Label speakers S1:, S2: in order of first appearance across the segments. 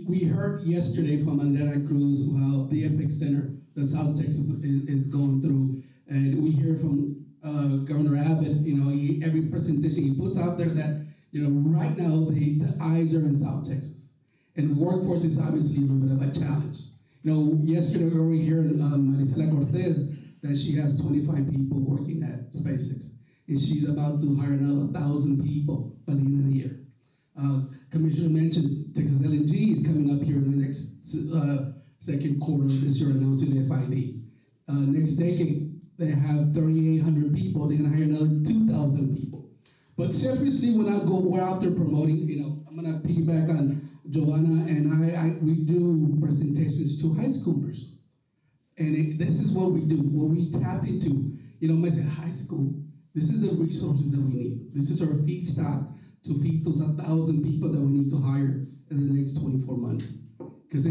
S1: we heard yesterday from Andrea Cruz how the Epic Center, the South Texas is going through, and we hear from Governor Abbott. Every presentation he puts out there that right now the eyes are in South Texas, and workforce is obviously a little bit of a challenge. Yesterday we heard Marisela Cortez that she has 25 people working at SpaceX, and she's about to hire another 1,000 people by the end of the year. Commissioner mentioned Texas LNG is coming up here in the next second quarter of this year, announcing FID. Next decade, they have 3,800 people. They're going to hire another 2,000 people. But seriously, we're out there promoting. I'm going to piggyback on Joanna and we do presentations to high schoolers, and this is what we do. What we tap into. I said high school. This is the resources that we need. This is our feedstock to feed those 1,000 people that we need to hire in the next 24 months. Because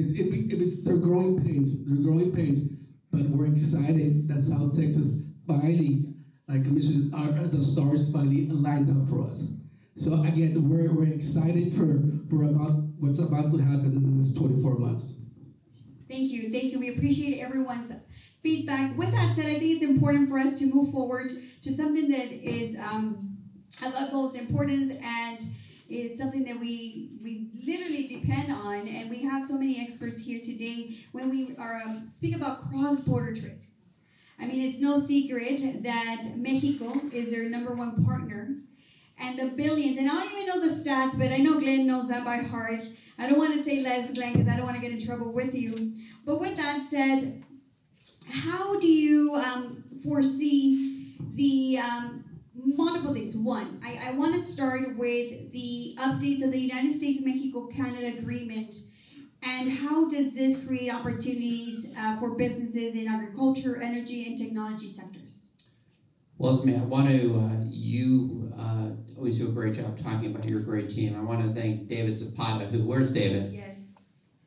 S1: they're growing pains. They're growing pains. But we're excited that South Texas finally, like Commissioner, the stars finally lined up for us. So again, we're excited for about what's about to happen in the next 24 months.
S2: Thank you. We appreciate everyone's feedback. With that said, I think it's important for us to move forward to something that is of utmost importance, and it's something that we literally depend on, and we have so many experts here today when we are speak about cross-border trade. I mean, it's no secret that Mexico is their #1 partner, and the billions, and I don't even know the stats, but I know Glenn knows that by heart. I don't want to say less, Glenn, because I don't want to get in trouble with you. But with that said, how do you foresee the multiple things? One, I want to start with the updates of the United States-Mexico-Canada agreement, and how does this create opportunities for businesses in agriculture, energy, and technology sectors?
S3: Well, Esmy, I want to, you always do a great job talking about your great team. I want to thank David Zapata, where's David?
S2: Yes.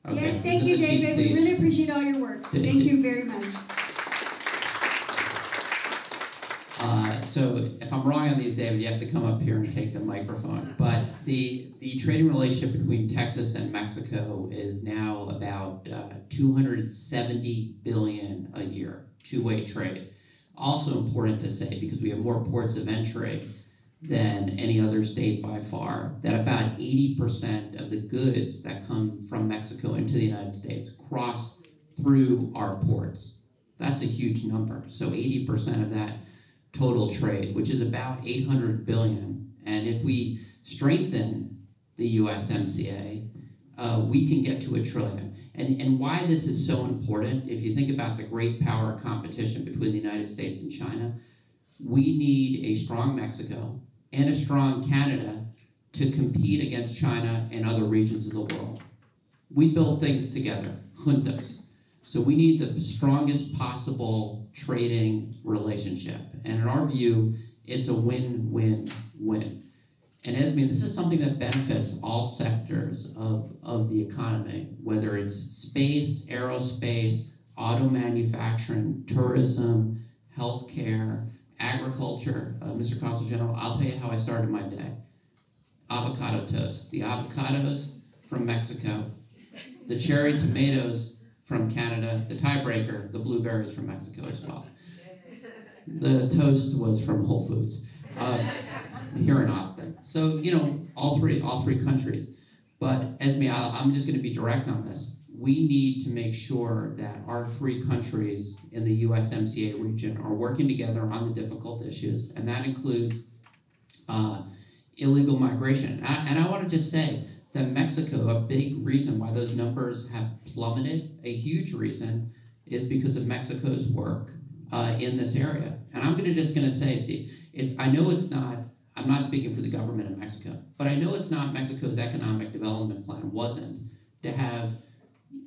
S3: Okay.
S2: Yes, thank you, David. We really appreciate all your work. Thank you very much.
S3: So if I'm wrong on these, David, you have to come up here and take the microphone. But the trading relationship between Texas and Mexico is now about $270 billion a year, two-way trade. Also important to say, because we have more ports of entry than any other state by far, that about 80% of the goods that come from Mexico into the United States cross through our ports. That's a huge number. So 80% of that total trade, which is about $800 billion. And if we strengthen the USMCA, we can get to $1 trillion. And why this is so important, if you think about the great power competition between the United States and China, we need a strong Mexico and a strong Canada to compete against China and other regions of the world. We build things together, juntos. So we need the strongest possible trading relationship. And in our view, it's a win-win-win. And Esmy, this is something that benefits all sectors of the economy, whether it's space, aerospace, auto manufacturing, tourism, healthcare, agriculture. Mr. Consul General, I'll tell you how I started my day. Avocado toast. The avocados from Mexico, the cherry tomatoes from Canada, the tiebreaker, the blueberries from Mexico as well. The toast was from Whole Foods here in Austin. So, all three countries. But Esmy, I'm just going to be direct on this. We need to make sure that our 3 countries in the USMCA region are working together on the difficult issues, and that includes illegal migration. And I want to just say that Mexico, a big reason why those numbers have plummeted, a huge reason, is because of Mexico's work in this area. And I'm just going to say, see, I'm not speaking for the government of Mexico, but I know it's not Mexico's economic development plan wasn't to have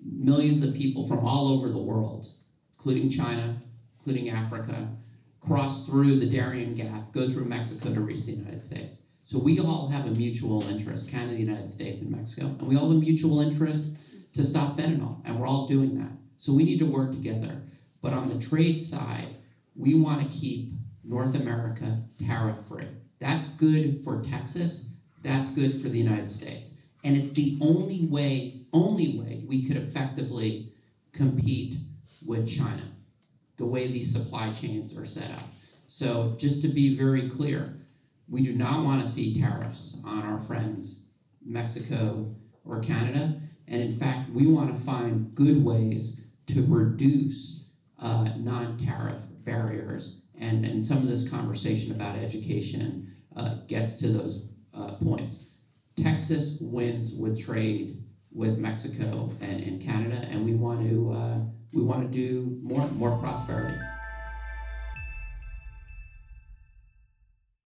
S3: millions of people from all over the world, including China, including Africa, cross through the Darien Gap, go through Mexico to reach the United States. So we all have a mutual interest, Canada, the United States, and Mexico, and we all have a mutual interest to stop fentanyl, and we're all doing that. So we need to work together. But on the trade side, we want to keep North America tariff-free. That's good for Texas. That's good for the United States. And it's the only way only way we could effectively compete with China, the way these supply chains are set up. So just to be very clear, we do not want to see tariffs on our friends Mexico or Canada, and in fact, we want to find good ways to reduce non-tariff barriers, and some of this conversation about education gets to those points. Texas wins with trade with Mexico and Canada, and we want to do more prosperity.